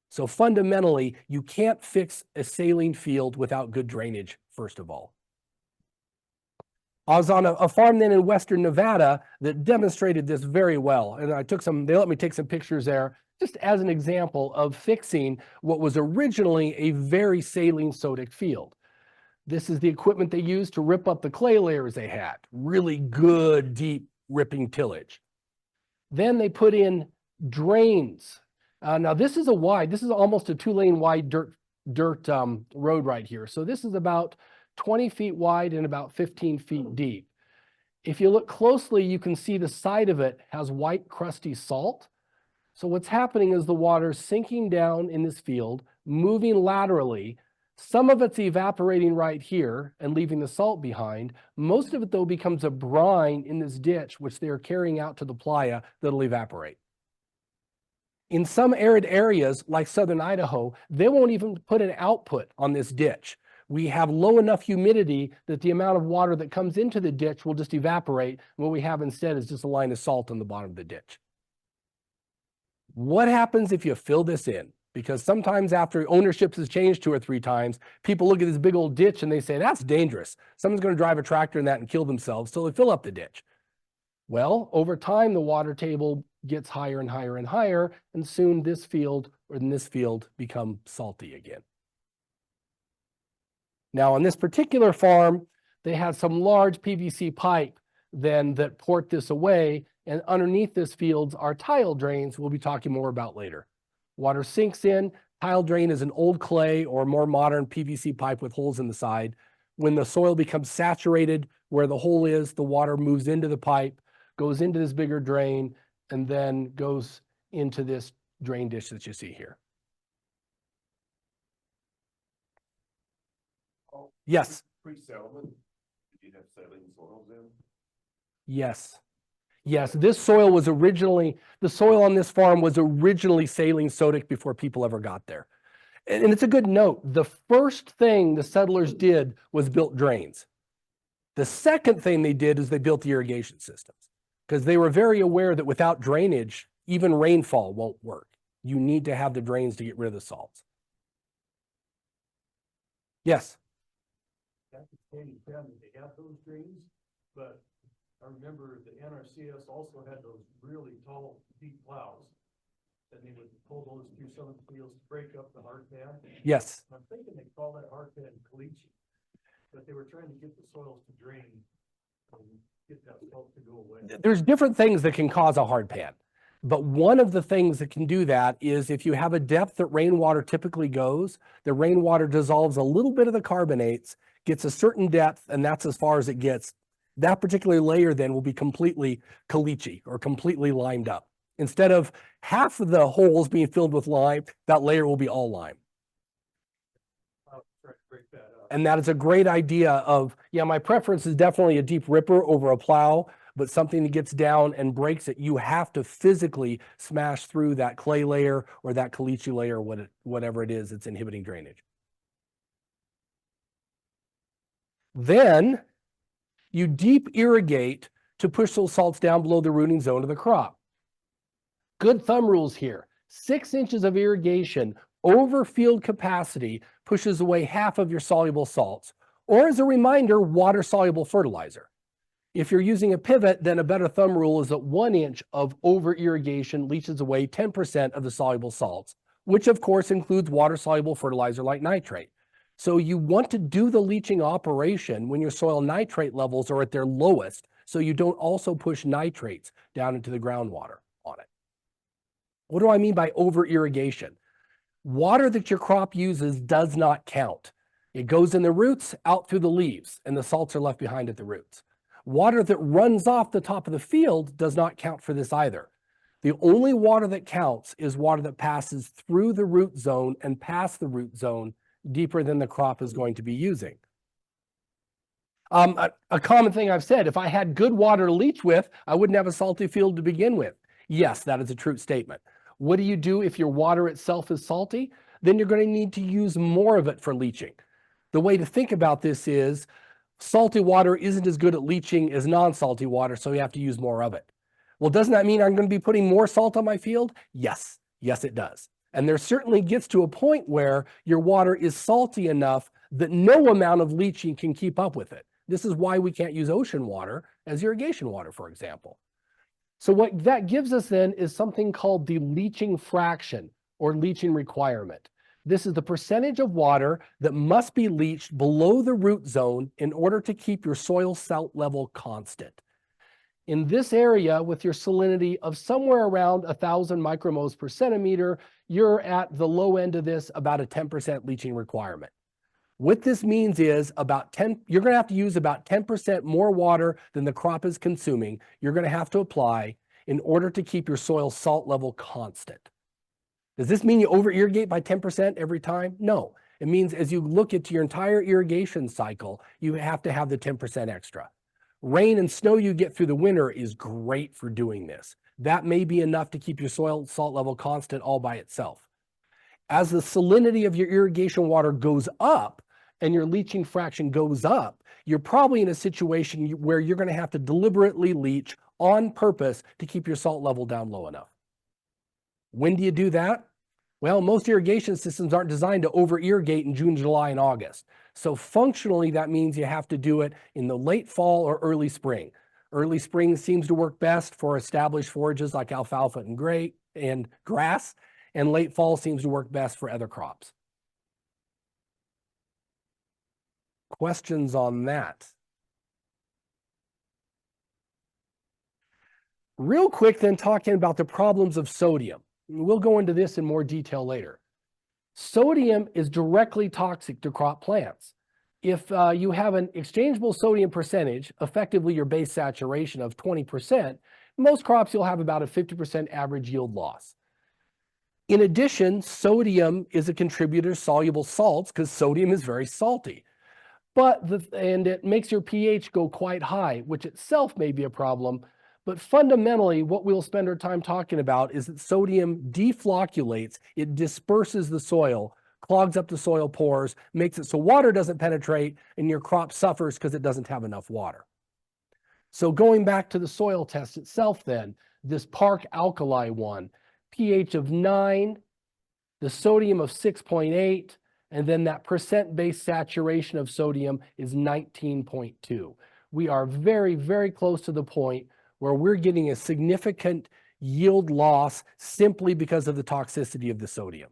So fundamentally, you can't fix a saline field without good drainage, first of all. I was on a farm then in Western Nevada that demonstrated this very well, and they let me take some pictures there, just as an example of fixing what was originally a very saline sodic field. This is the equipment they used to rip up the clay layers they had. Really good, deep ripping tillage. Then they put in drains. Now this is almost a 2-lane wide dirt road right here. So this is about 20 feet wide and about 15 feet deep. If you look closely, you can see the side of it has white crusty salt. So what's happening is the water's sinking down in this field, moving laterally. Some of it's evaporating right here and leaving the salt behind. Most of it, though, becomes a brine in this ditch, which they are carrying out to the playa that'll evaporate. In some arid areas, like southern Idaho, they won't even put an output on this ditch. We have low enough humidity that the amount of water that comes into the ditch will just evaporate. What we have instead is just a line of salt on the bottom of the ditch. What happens if you fill this in? Because sometimes after ownership has changed 2 or 3 times, people look at this big old ditch and they say, that's dangerous. Someone's going to drive a tractor in that and kill themselves, so they fill up the ditch. Well, over time, the water table gets higher and higher and higher, and soon this field become salty again. Now, on this particular farm, they had some large PVC pipe then that port this away, and underneath this fields are tile drains we'll be talking more about later. Water sinks in. Tile drain is an old clay or more modern PVC pipe with holes in the side. When the soil becomes saturated where the hole is, the water moves into the pipe, goes into this bigger drain, and then goes into this drain dish that you see here. Yes. Pre-settlement, did you have saline soils in? Yes. Yes, this soil was originally, the soil on this farm was originally saline sodic before people ever got there. And it's a good note. The first thing the settlers did was built drains. The second thing they did is they built the irrigation systems because they were very aware that without drainage, even rainfall won't work. You need to have the drains to get rid of the salts. Yes? They had those drains, but I remember the NRCS also had those really tall, deep plows and they would pull those through some of the fields to break up the hard pan. Yes. I'm thinking they call that hard pan caliche, but they were trying to get the soils to drain and get that salt to go away. There's different things that can cause a hard pan. But one of the things that can do that is if you have a depth that rainwater typically goes, the rainwater dissolves a little bit of the carbonates, gets a certain depth, and that's as far as it gets. That particular layer then will be completely caliche or completely limed up. Instead of half of the holes being filled with lime, that layer will be all lime. I'll try to break that up. And that is a great idea of, yeah, my preference is definitely a deep ripper over a plow, but something that gets down and breaks it, you have to physically smash through that clay layer or that caliche layer, whatever it is that's inhibiting drainage. Then you deep irrigate to push those salts down below the rooting zone of the crop. Good thumb rules here. 6 inches of irrigation over field capacity pushes away half of your soluble salts, or as a reminder, water-soluble fertilizer. If you're using a pivot, then a better thumb rule is that 1 inch of over irrigation leaches away 10% of the soluble salts, which of course includes water-soluble fertilizer like nitrate. So you want to do the leaching operation when your soil nitrate levels are at their lowest, so you don't also push nitrates down into the groundwater on it. What do I mean by over irrigation? Water that your crop uses does not count. It goes in the roots, out through the leaves, and the salts are left behind at the roots. Water that runs off the top of the field does not count for this either. The only water that counts is water that passes through the root zone and past the root zone deeper than the crop is going to be using. A common thing I've said, if I had good water to leach with, I wouldn't have a salty field to begin with. Yes, that is a true statement. What do you do if your water itself is salty? Then you're going to need to use more of it for leaching. The way to think about this is salty water isn't as good at leaching as non-salty water, so you have to use more of it. Well, doesn't that mean I'm going to be putting more salt on my field? Yes, it does. And there certainly gets to a point where your water is salty enough that no amount of leaching can keep up with it. This is why we can't use ocean water as irrigation water, for example. So what that gives us then is something called the leaching fraction or leaching requirement. This is the percentage of water that must be leached below the root zone in order to keep your soil salt level constant. In this area, with your salinity of somewhere around 1,000 micromoles per centimeter, you're at the low end of this, about a 10% leaching requirement. What this means is you're going to have to use about 10% more water than the crop is consuming. You're going to have to apply in order to keep your soil salt level constant. Does this mean you over irrigate by 10% every time? No. It means as you look at your entire irrigation cycle, you have to have the 10% extra. Rain and snow you get through the winter is great for doing this. That may be enough to keep your soil salt level constant all by itself. As the salinity of your irrigation water goes up and your leaching fraction goes up, you're probably in a situation where you're going to have to deliberately leach on purpose to keep your salt level down low enough. When do you do that? Well, most irrigation systems aren't designed to over-irrigate in June, July, and August. So functionally, that means you have to do it in the late fall or early spring. Early spring seems to work best for established forages like alfalfa and grass, and late fall seems to work best for other crops. Questions on that? Real quick then, talking about the problems of sodium. We'll go into this in more detail later. Sodium is directly toxic to crop plants. If you have an exchangeable sodium percentage, effectively your base saturation of 20%, most crops you'll have about a 50% average yield loss. In addition, sodium is a contributor to soluble salts because sodium is very salty. And it makes your pH go quite high, which itself may be a problem. But fundamentally, what we'll spend our time talking about is that sodium deflocculates, it disperses the soil, clogs up the soil pores, makes it so water doesn't penetrate, and your crop suffers because it doesn't have enough water. So going back to the soil test itself then, this Park Alkali one, pH of 9, the sodium of 6.8, and then that percent base saturation of sodium is 19.2. We are very, very close to the point where we're getting a significant yield loss simply because of the toxicity of the sodium.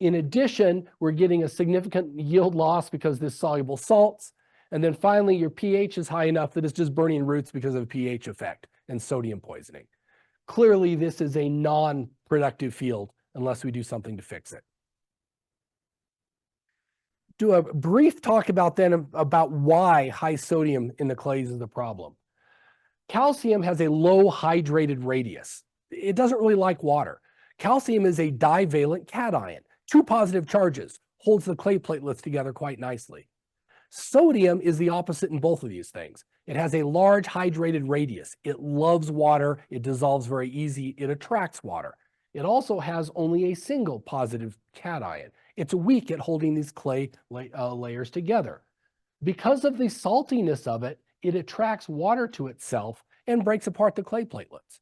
In addition, we're getting a significant yield loss because there's soluble salts. And then finally, your pH is high enough that it's just burning roots because of a pH effect and sodium poisoning. Clearly, this is a non-productive field unless we do something to fix it. Do a brief talk about why high sodium in the clays is a problem. Calcium has a low hydrated radius. It doesn't really like water. Calcium is a divalent cation. 2 positive charges, holds the clay platelets together quite nicely. Sodium is the opposite in both of these things. It has a large hydrated radius. It loves water. It dissolves very easy. It attracts water. It also has only a single positive cation. It's weak at holding these clay layers together. Because of the saltiness of it, it attracts water to itself and breaks apart the clay platelets.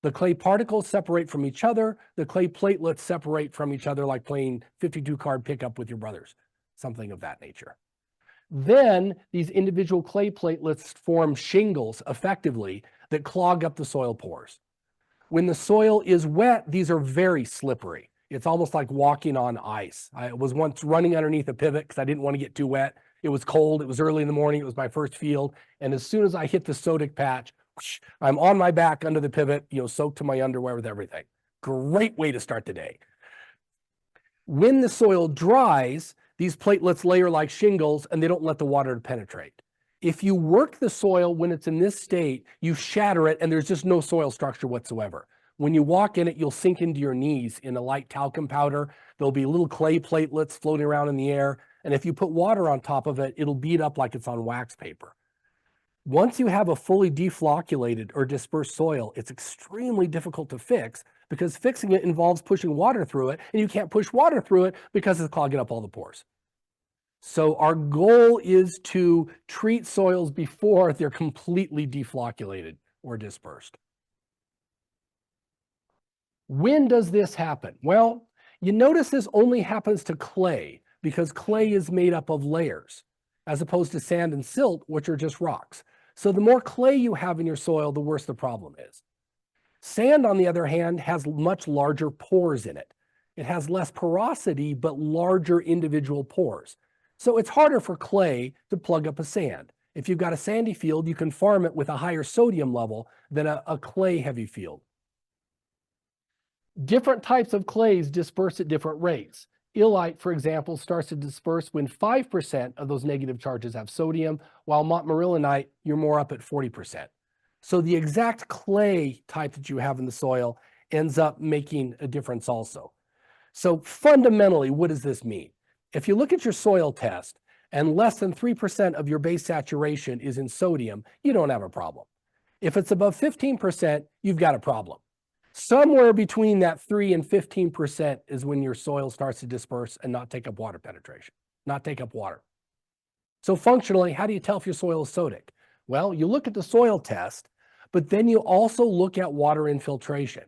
The clay particles separate from each other. The clay platelets separate from each other like playing 52-card pickup with your brothers, something of that nature. Then these individual clay platelets form shingles effectively that clog up the soil pores. When the soil is wet, these are very slippery. It's almost like walking on ice. I was once running underneath a pivot because I didn't want to get too wet. It was cold. It was early in the morning. It was my first field. And as soon as I hit the sodic patch, whoosh, I'm on my back under the pivot, soaked to my underwear with everything. Great way to start the day. When the soil dries, these platelets layer like shingles and they don't let the water penetrate. If you work the soil when it's in this state, you shatter it and there's just no soil structure whatsoever. When you walk in it, you'll sink into your knees in a light talcum powder. There'll be little clay platelets floating around in the air. And if you put water on top of it, it'll beat up like it's on wax paper. Once you have a fully deflocculated or dispersed soil, it's extremely difficult to fix because fixing it involves pushing water through it, and you can't push water through it because it's clogging up all the pores. So our goal is to treat soils before they're completely deflocculated or dispersed. When does this happen? Well, you notice this only happens to clay because clay is made up of layers as opposed to sand and silt, which are just rocks. So the more clay you have in your soil, the worse the problem is. Sand, on the other hand, has much larger pores in it. It has less porosity, but larger individual pores. So it's harder for clay to plug up a sand. If you've got a sandy field, you can farm it with a higher sodium level than a clay-heavy field. Different types of clays disperse at different rates. Illite, for example, starts to disperse when 5% of those negative charges have sodium, while montmorillonite, you're more up at 40%. So the exact clay type that you have in the soil ends up making a difference also. So fundamentally, what does this mean? If you look at your soil test and less than 3% of your base saturation is in sodium, you don't have a problem. If it's above 15%, you've got a problem. Somewhere between that 3 and 15% is when your soil starts to disperse and not take up water penetration, not take up water. So functionally, how do you tell if your soil is sodic? Well, you look at the soil test, but then you also look at water infiltration.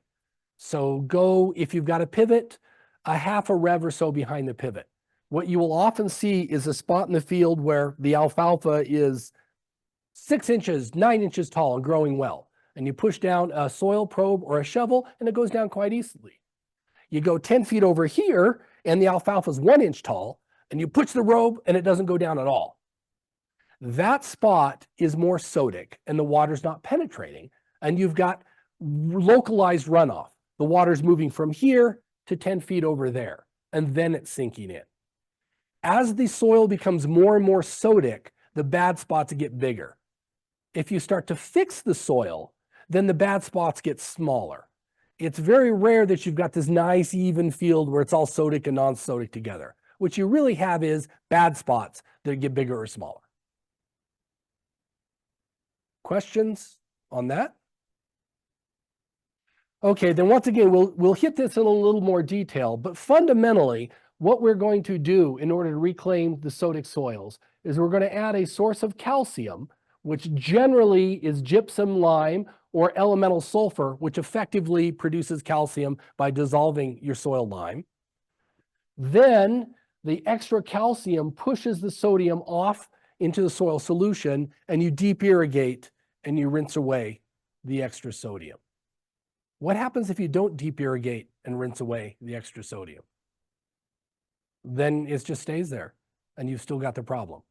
So go, if you've got a pivot, a half a rev or so behind the pivot. What you will often see is a spot in the field where the alfalfa is 6 inches, 9 inches tall and growing well. And you push down a soil probe or a shovel and it goes down quite easily. You go 10 feet over here and the alfalfa is 1 inch tall and you push the probe and it doesn't go down at all. That spot is more sodic and the water's not penetrating and you've got localized runoff. The water's moving from here to 10 feet over there and then it's sinking in. As the soil becomes more and more sodic, the bad spots get bigger. If you start to fix the soil, then the bad spots get smaller. It's very rare that you've got this nice even field where it's all sodic and non-sodic together. What you really have is bad spots that get bigger or smaller. Questions on that? Okay, then once again, we'll hit this in a little more detail, but fundamentally, what we're going to do in order to reclaim the sodic soils is we're going to add a source of calcium, which generally is gypsum lime or elemental sulfur, which effectively produces calcium by dissolving your soil lime. Then the extra calcium pushes the sodium off into the soil solution and you deep irrigate and you rinse away the extra sodium. What happens if you don't deep irrigate and rinse away the extra sodium? Then it just stays there and you've still got the problem.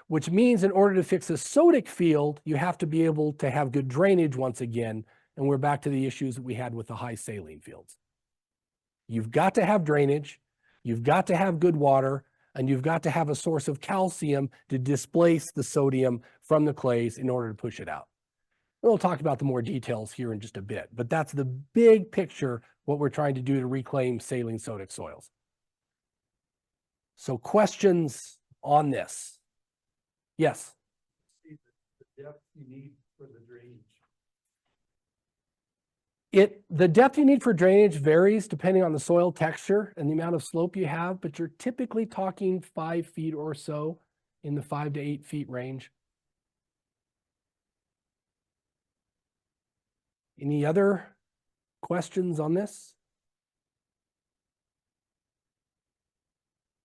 Which means in order to fix a sodic field, you have to be able to have good drainage once again. And we're back to the issues that we had with the high saline fields. You've got to have drainage, you've got to have good water, and you've got to have a source of calcium to displace the sodium from the clays in order to push it out. We'll talk about the more details here in just a bit, but that's the big picture, what we're trying to do to reclaim saline sodic soils. So questions on this? Yes? See the depth you need for the drainage. The depth you need for drainage varies depending on the soil texture and the amount of slope you have, but you're typically talking 5 feet or so, in the 5 to 8 feet range. Any other questions on this?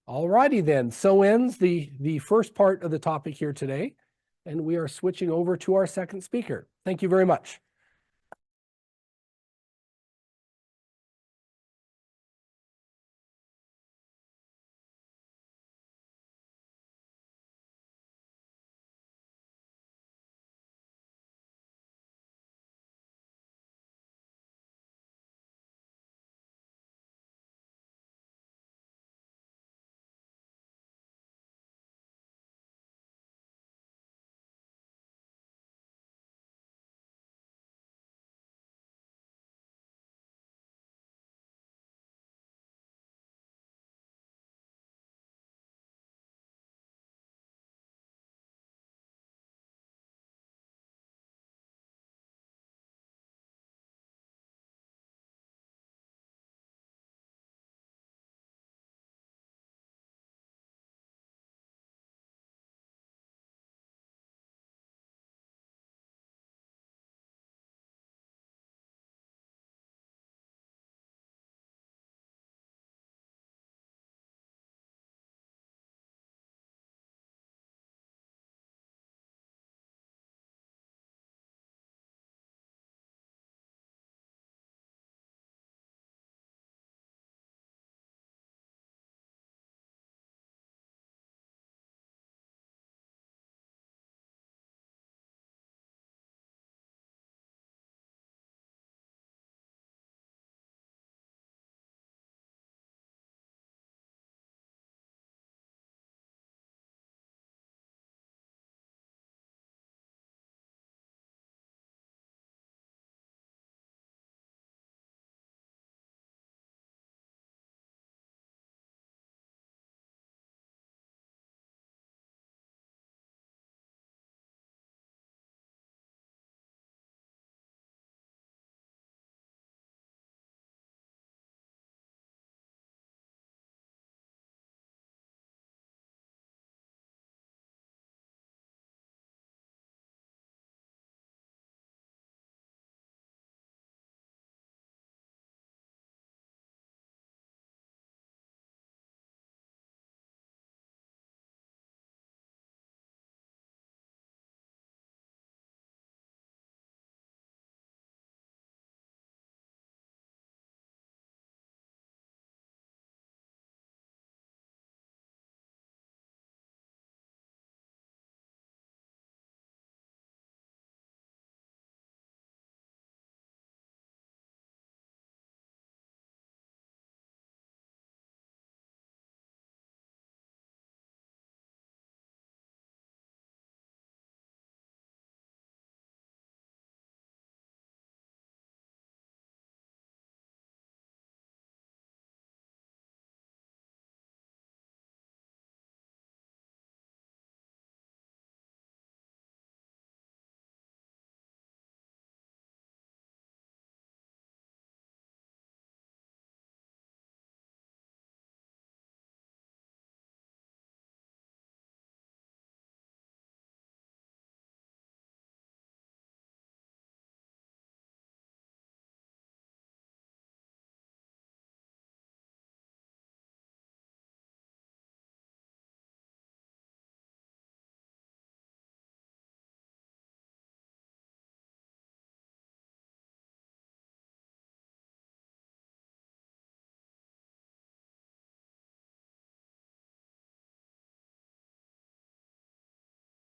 All righty then, so ends the first part of the topic here today, and we are switching over to our second speaker. Thank you very much.